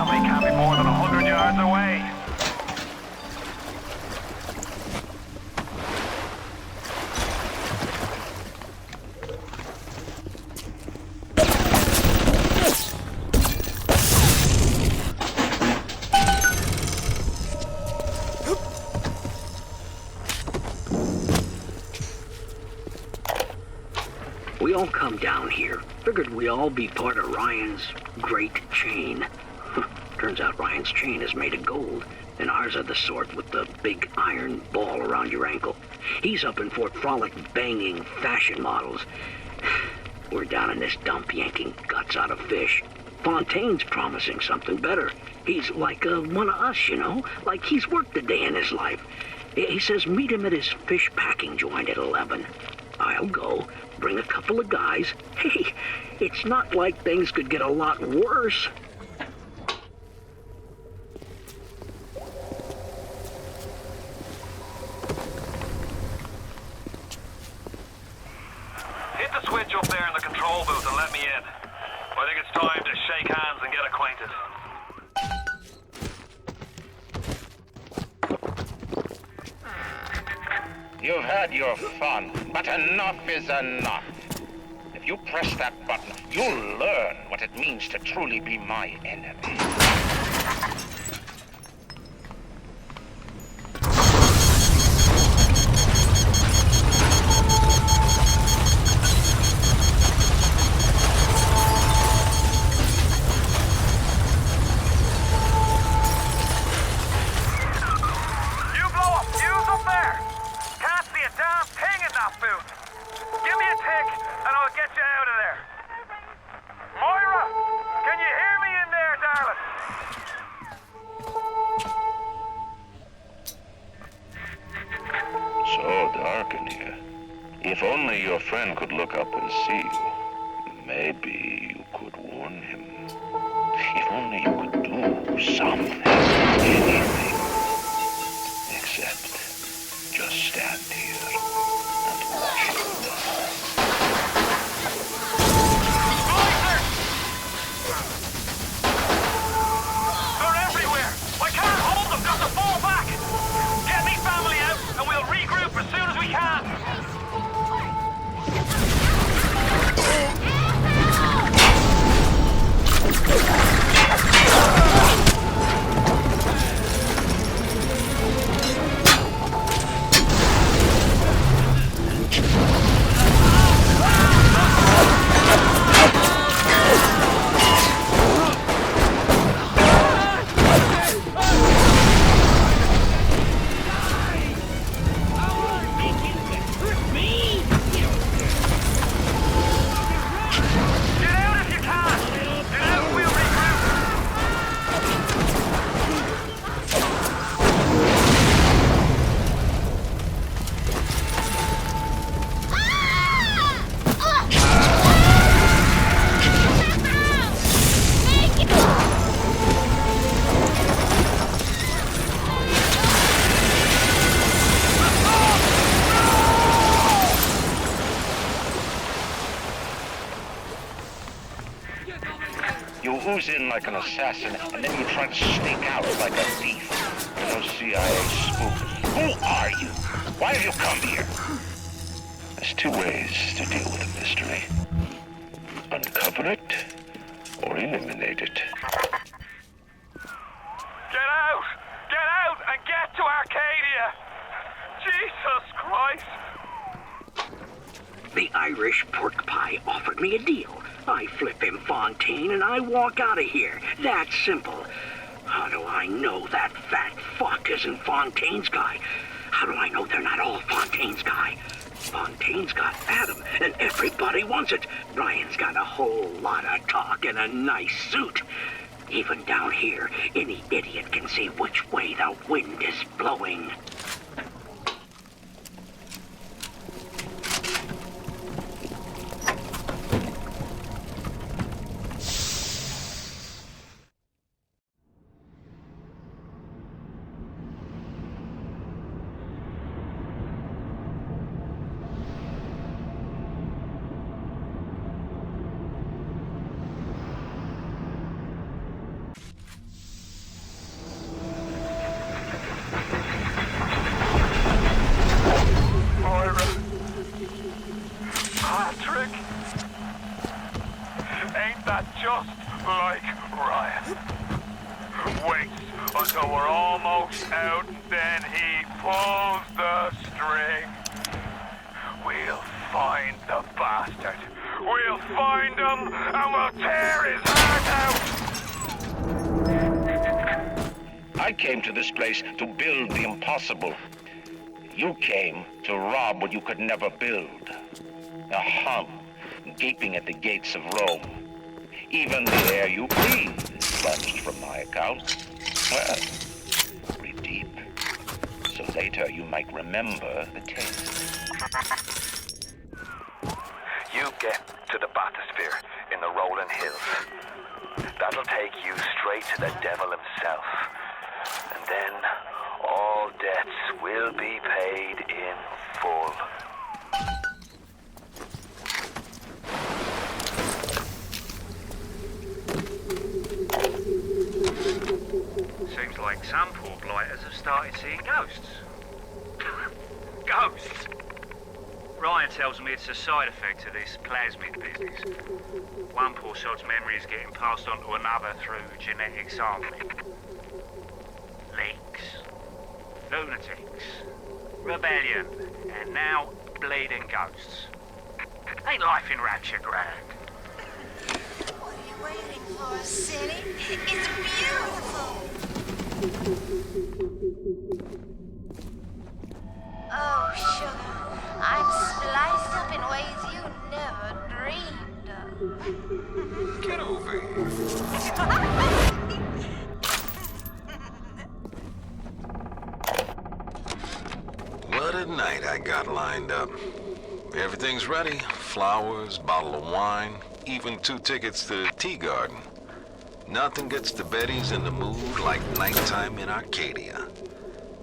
family can't be more than 100 yards away. We all come down here. Figured we all be part of Ryan's great chain. Turns out Ryan's chain is made of gold, and ours are the sort with the big iron ball around your ankle. He's up in Fort Frolic banging fashion models. We're down in this dump yanking guts out of fish. Fontaine's promising something better. He's like one of us, you know? Like he's worked a day in his life. He says meet him at his fish packing joint at 11. I'll go, bring a couple of guys. Hey, it's not like things could get a lot worse. Hit the switch up there in the control booth and let me in. I think it's time to shake hands and get acquainted. You've had your fun, but enough is enough. If you press that button, you'll learn what it means to truly be my enemy. If only your friend could look up and see you, maybe you could warn him. If only you could do something, anything, except just stand here and watch him die. They're everywhere! I can't hold them! Got to fall back! Get me family out and we'll regroup as soon as we can! You ooze in like an assassin, and then you try to sneak out like a thief. You're no CIA spook. Who are you? Why have you come here? There's two ways to deal with a mystery. Uncover it, or eliminate it. Get out! Get out and get to Arcadia! Jesus Christ! The Irish pork pie offered me a deal. I flip him Fontaine and I walk out of here. That simple. How do I know that fat fuck isn't Fontaine's guy? How do I know they're not all Fontaine's guy? Fontaine's got Adam, and everybody wants it. Ryan's got a whole lot of talk and a nice suit. Even down here, any idiot can see which way the wind is blowing. until we're almost out, then he pulls the string. We'll find the bastard. We'll find him, and we'll tear his heart out! I came to this place to build the impossible. You came to rob what you could never build. A Hun, gaping at the gates of Rome. Even the air you breathe is plunged from my account. Well, breathe deep, so later you might remember the taste. You get to the bathysphere in the rolling hills. That'll take you straight to the devil himself. And then all debts will be paid in full. Seems like some poor blighters have started seeing ghosts. Ghosts? Ryan tells me it's a side effect of this plasmid business. One poor sod's memory is getting passed on to another through genetic sampling. Leaks, lunatics, rebellion, and now bleeding ghosts. Ain't life in Rapture grand? What are you waiting for, City? It's beautiful! Oh, sugar, I'm spliced up in ways you never dreamed of. Get over here. What a night I got lined up. Everything's ready. Flowers, bottle of wine, even 2 tickets to the tea garden. Nothing gets the Bettys in the mood like nighttime in Arcadia.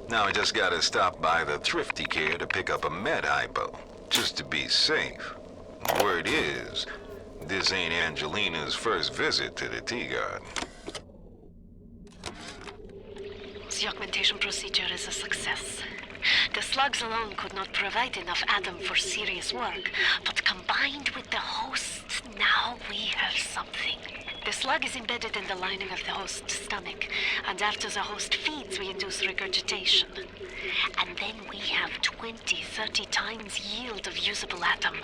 Now I just gotta stop by the Thrifty Care to pick up a med hypo, just to be safe. Word is, this ain't Angelina's first visit to the tea garden. The augmentation procedure is a success. The slugs alone could not provide enough Adam for serious work, but combined with the host, now we have something. The slug is embedded in the lining of the host's stomach, and after the host feeds, we induce regurgitation. And then we have 20, 30 times yield of usable Adam.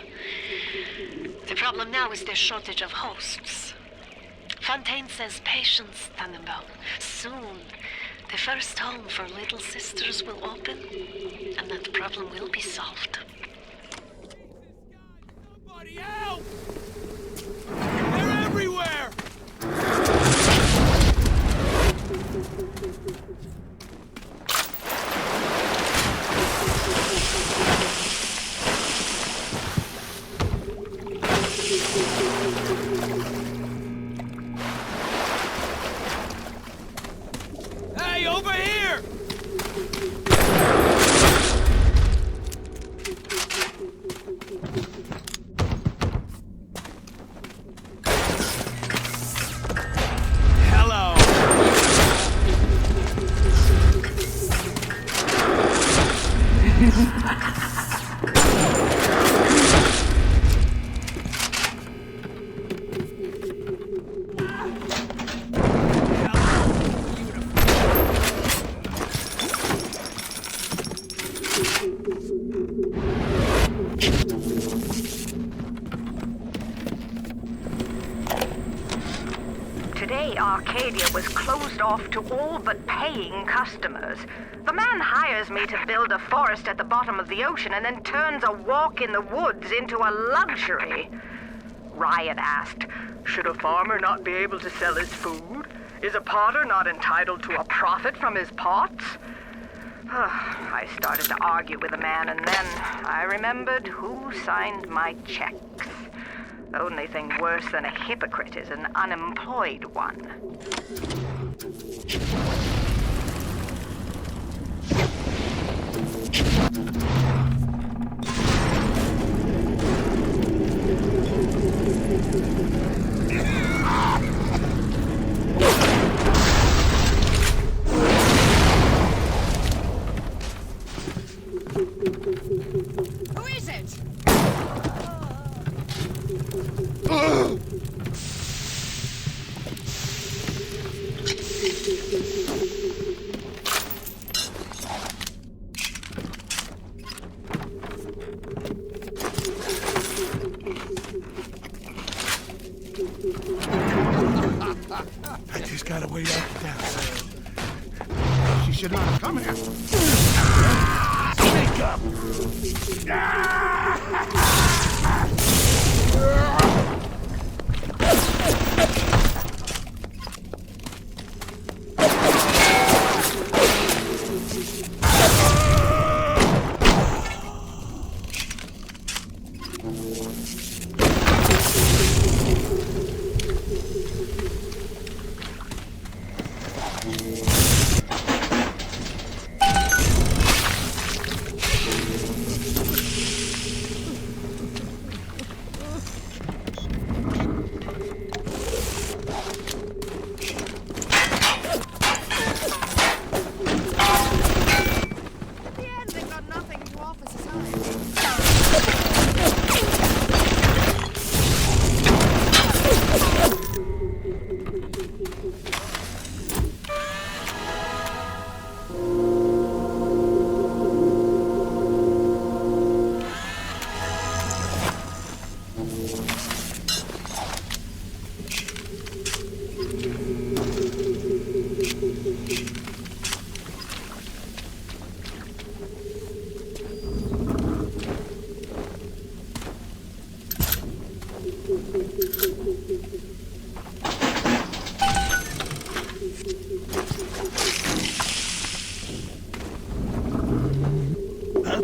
The problem now is the shortage of hosts. Fontaine says patience, Tannenbaum. Soon, the first home for little sisters will open, and that problem will be solved. Somebody help! They're everywhere! Hey, over here! Hello! Today, Arcadia was closed off to all but paying customers. The man hires me to build a forest at the bottom of the ocean and then turns a walk in the woods into a luxury. Ryan asked, should a farmer not be able to sell his food? Is a potter not entitled to a profit from his pots? I started to argue with the man, and then I remembered who signed my checks. The only thing worse than a hypocrite is an unemployed one. Who is it? I just gotta wait out the downside. She should not have come here. Speak up!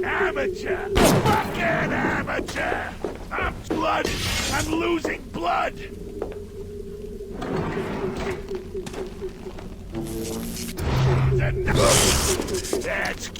Amateur! Fucking amateur! I'm blood! I'm losing blood! That's...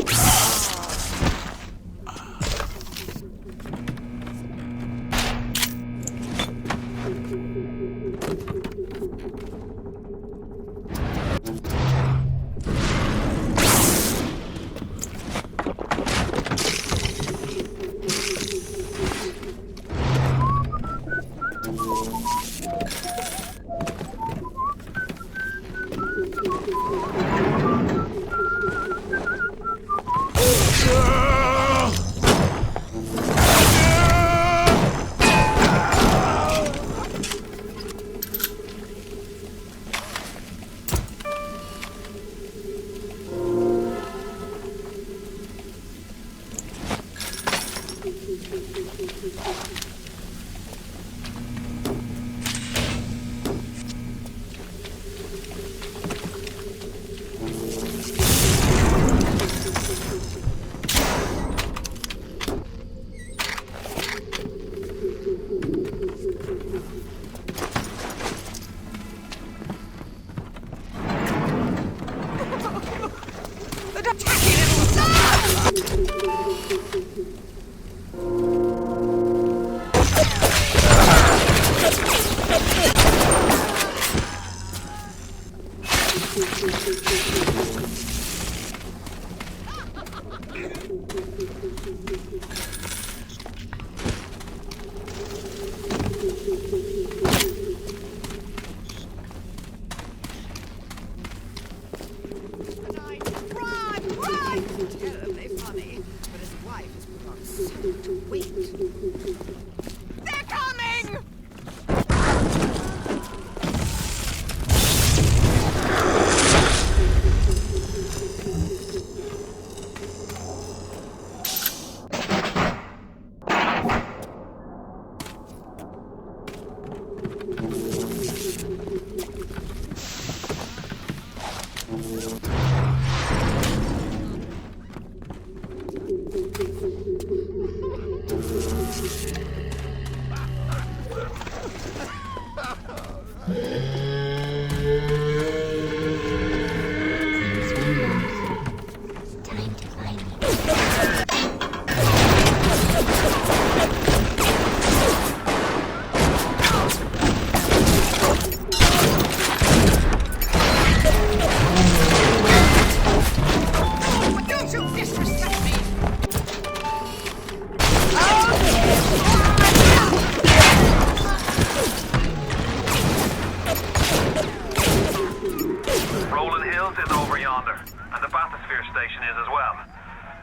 Rolling Hills is over yonder, and the bathysphere station is as well.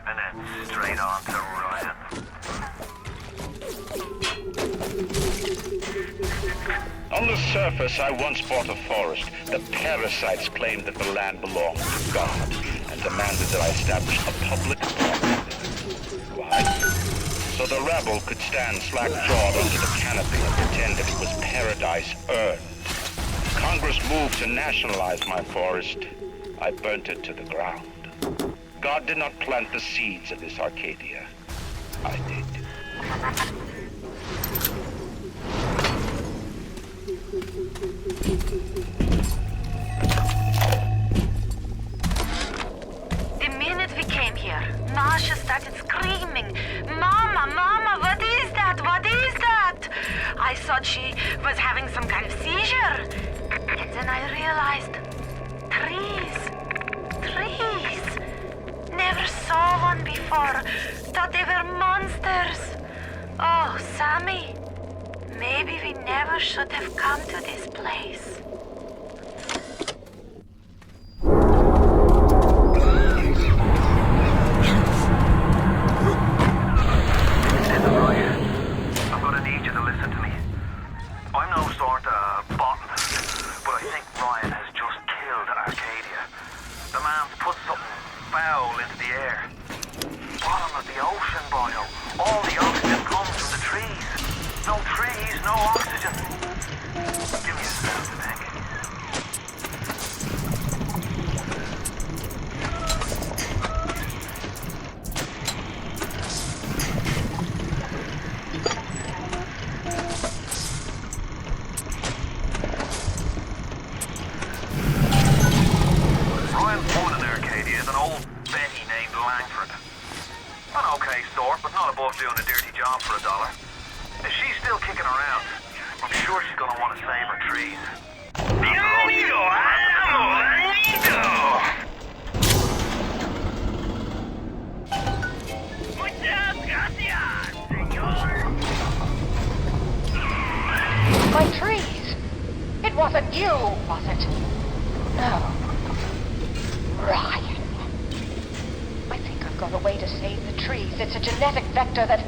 And then straight on to Ryan. On the surface, I once bought a forest. The parasites claimed that the land belonged to God and demanded that I establish a public park. Why? So the rabble could stand slack-jawed under the canopy and pretend that it was paradise earned. Congress moved to nationalize my forest. I burnt it to the ground. God did not plant the seeds of this Arcadia. I did. The minute we came here, Masha started screaming, "Mama, Mama, what is that? What is that?" I thought she was having some kind of seizure. And then I realized, trees. Never saw one before. Thought they were monsters. Oh, Sammy. Maybe we never should have come to this place. Listen, Ryan. I'm gonna need you to listen to me. I'm no sort of botanist, but I think Ryan has just killed Arcadia. The man's put something foul into the air. Bottom of the ocean, boyo. All the oxygen comes from the trees. No trees, no oxygen. Give me a second to think. Ryan's born in Arcadia is an old Betty named Langford. An okay sort, but not above doing a dirty job for $1. If she's still kicking around, I'm sure she's gonna want to save her trees. My trees! It wasn't you, was it? No. Ryan. I think I've got a way to save the trees. It's a genetic vector that...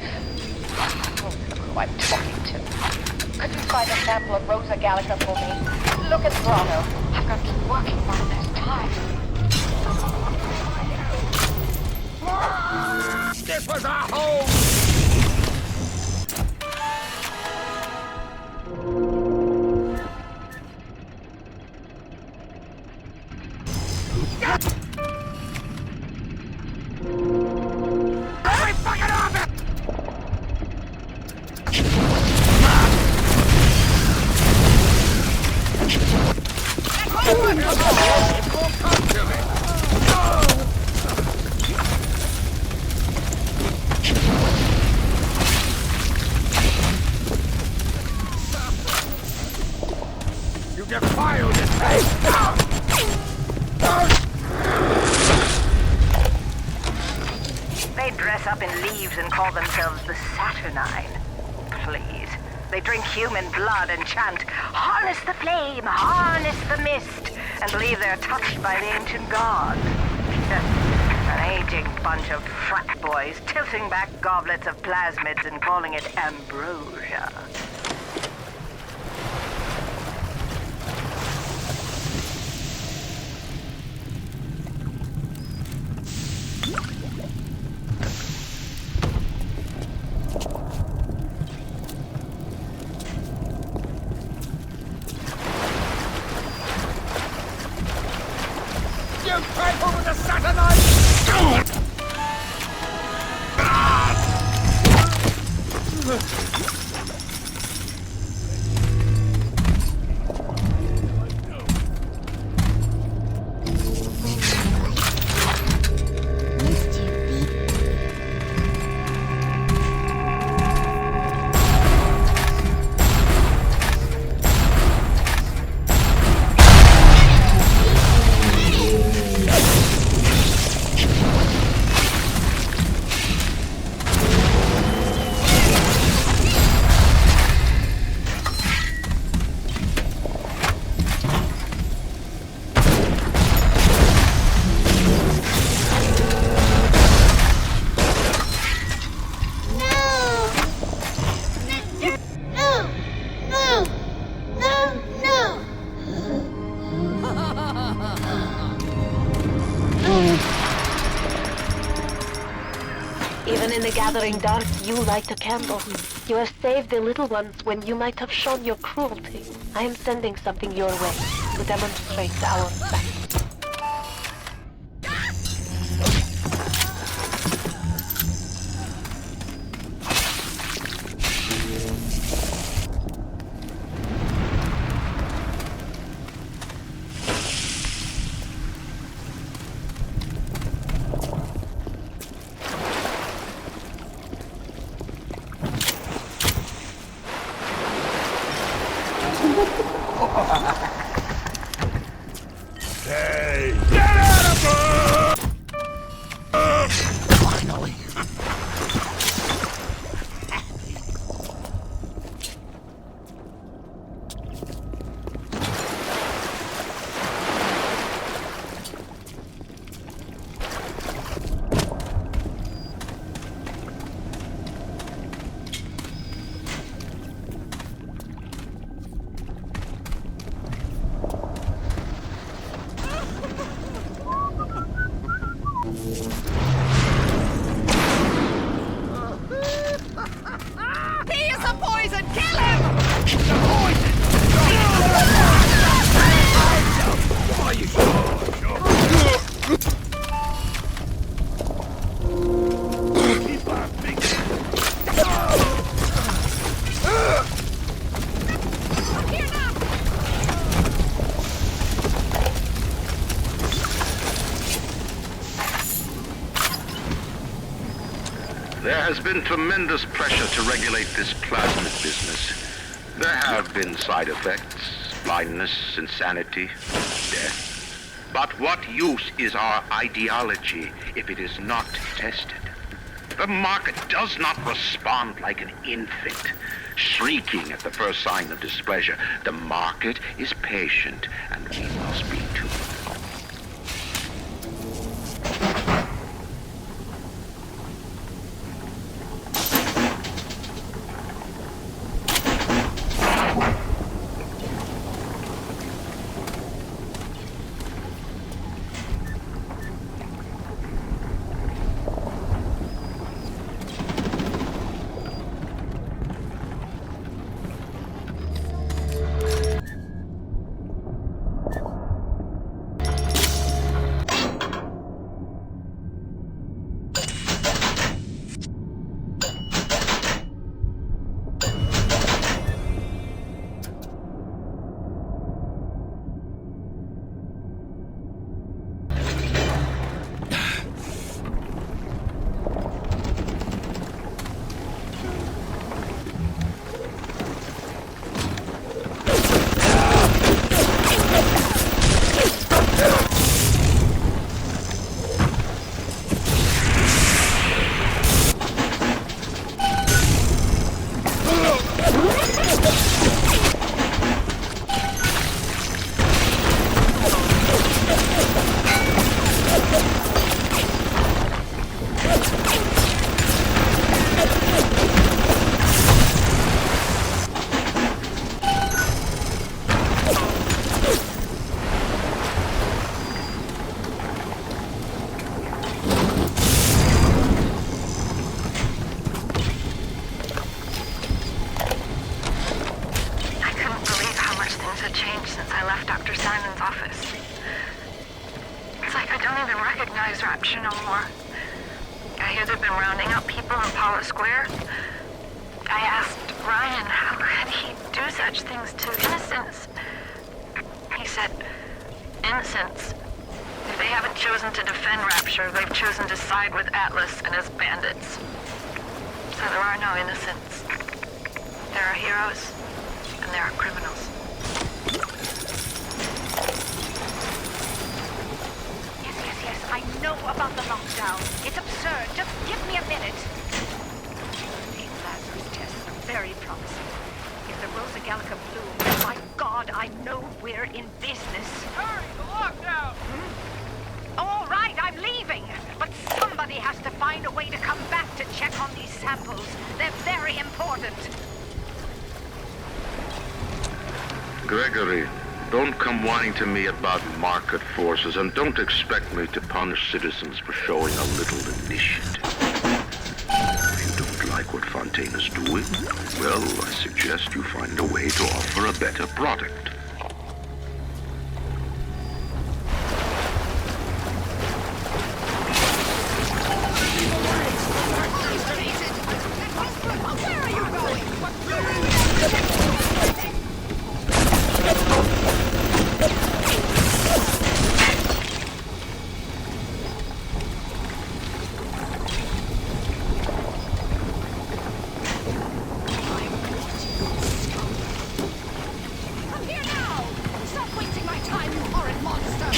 Oh, look who I'm talking to. Could you find a sample of Rosa Gallica for me? Look at Grotto. I've got to keep working while there's time. This was our home! Hurry fucking off it! It won't come to me! You defiled it! They dress up in leaves and call themselves the Saturnine. Please. They drink human blood and chant, "Harness the flame, harness the mist," and believe they're touched by the ancient gods. An aging bunch of frat boys tilting back goblets of plasmids and calling it ambrosia. You people with the satellite! Even in the gathering dark, you light a candle. You have saved the little ones when you might have shown your cruelty. I am sending something your way to demonstrate our fact. Hey, get out of here! Finally. There has been tremendous pressure to regulate this plasmid business. There have been side effects, blindness, insanity, death. But what use is our ideology if it is not tested? The market does not respond like an infant, shrieking at the first sign of displeasure. The market is patient, and we must be too. To me about market forces, and don't expect me to punish citizens for showing a little initiative. like what Fontaine is doing, well, I suggest you find a way to offer a better product. Where are you going? Come here now! Stop wasting my time, you horrid monster!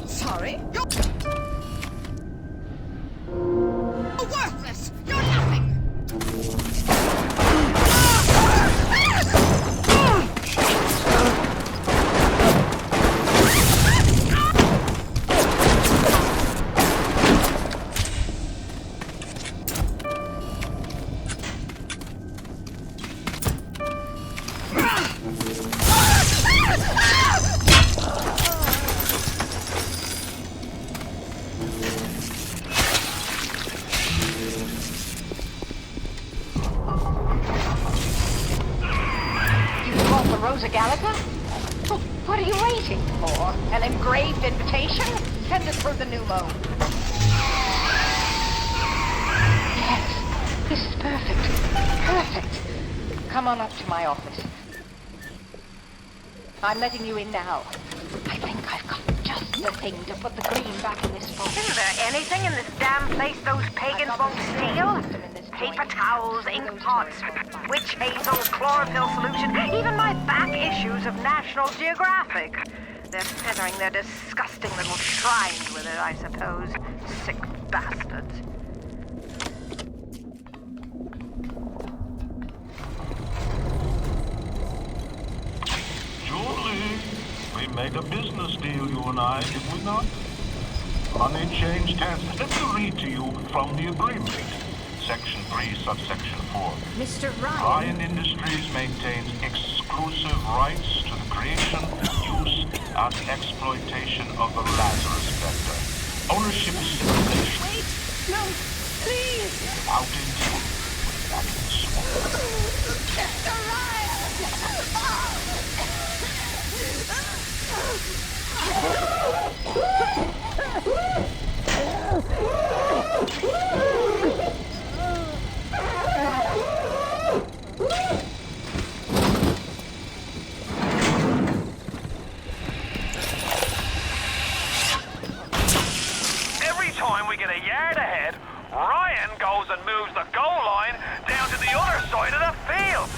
Sorry? You're worthless! You're nothing! Rosa Gallagher? Well, what are you waiting for? An engraved invitation? Send it through the pneumo. Yes, this is perfect. Perfect. Come on up to my office. I'm letting you in now. I think I've got just the thing to put the green back in this box. Isn't there anything in this damn place those pagans won't steal? Paper towels, ink pots, witch hazel, chlorophyll solution, even my back issues of National Geographic. They're feathering their disgusting little shrines with it, I suppose. Sick bastards. Julie, we made a business deal, you and I, did we not? Money changed hands. Let me read to you from the agreement. Section 3, subsection 4. Mr. Ryan. Ryan Industries maintains exclusive rights to the creation, use, and exploitation of the Lazarus Vector. Ownership is simulation. Wait! No! Please! Without intent, back in the swamp. Mr. Every time we get a yard ahead, Ryan goes and moves the goal line down to the other side of the field.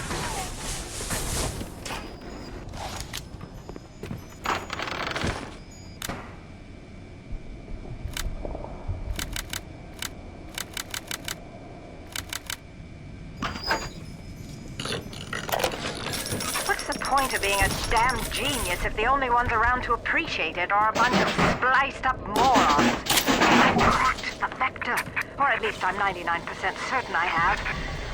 What's the point of being a damn genius if the only ones around to appreciate it are a bunch of spliced up morons? I cracked the vector. Or at least I'm 99% certain I have.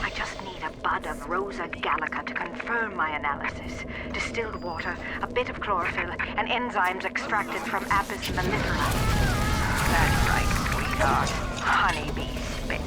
I just need a bud of Rosa Gallica to confirm my analysis. Distilled water, a bit of chlorophyll, and enzymes extracted from Apis mellifera. That's right, sweetheart. Honeybee spit.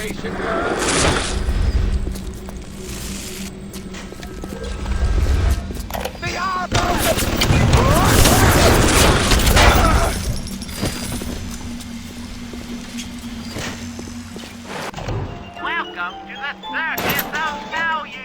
operation. Welcome to the circus of value!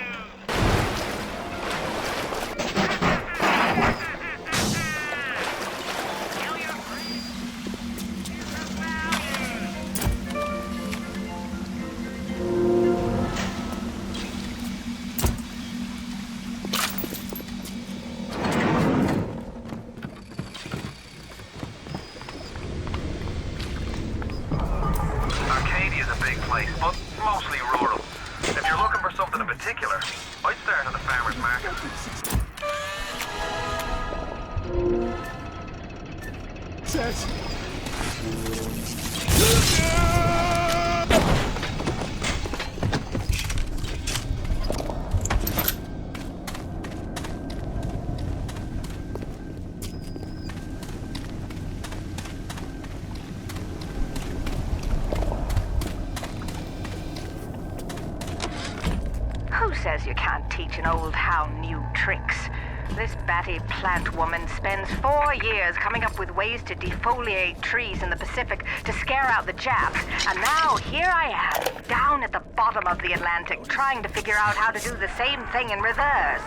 Arcadia is a big place, but mostly rural. If you're looking for something in particular, I'd start at the farmer's market. Says. Who says you can't teach an old hound new tricks? This batty plant woman spends 4 years coming up with ways to defoliate trees in the Pacific to scare out the Japs. And now here I am, down at the bottom of the Atlantic, trying to figure out how to do the same thing in reverse.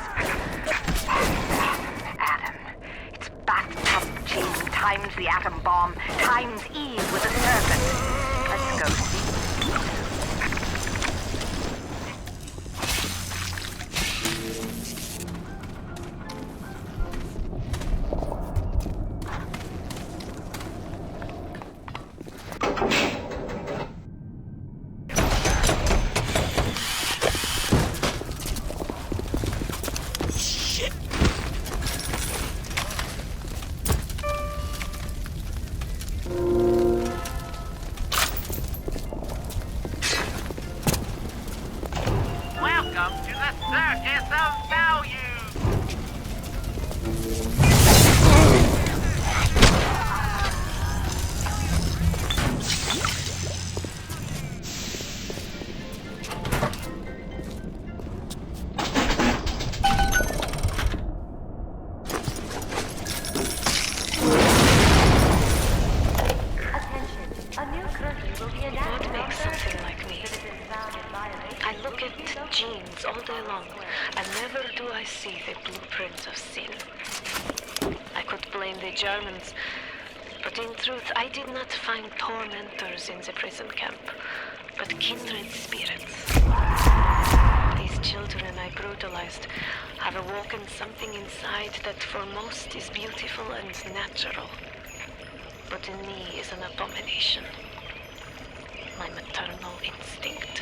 Adam. It's bathtub Jean times the atom bomb times Eve with a serpent. Let's go see. Welcome to the circus of value! What makes something like me? I look at genes all day long, and never do I see the blueprint of sin. I could blame the Germans, but in truth I did not find tormentors in the prison camp, but kindred spirits. These children I brutalized have awoken something inside that for most is beautiful and natural, but in me is an abomination. My maternal instinct.